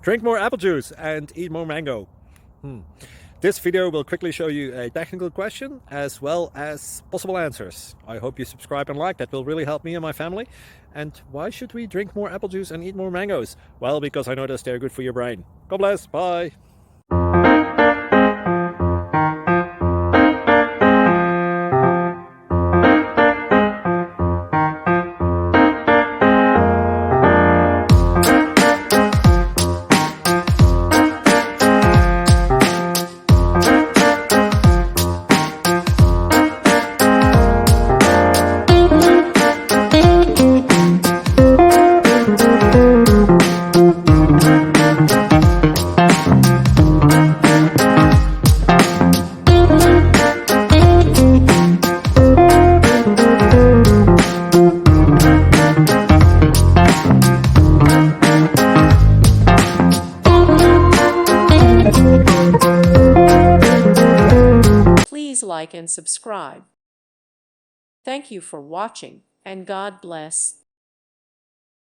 Drink more apple juice and eat more mango. This video will quickly show you a technical question as well as possible answers. I hope you subscribe and like, that will really help me and my family. And why should we drink more apple juice and eat more mangoes? Well, because I noticed they're good for your brain. God bless, bye. Please like and subscribe. Thank you for watching, and God bless.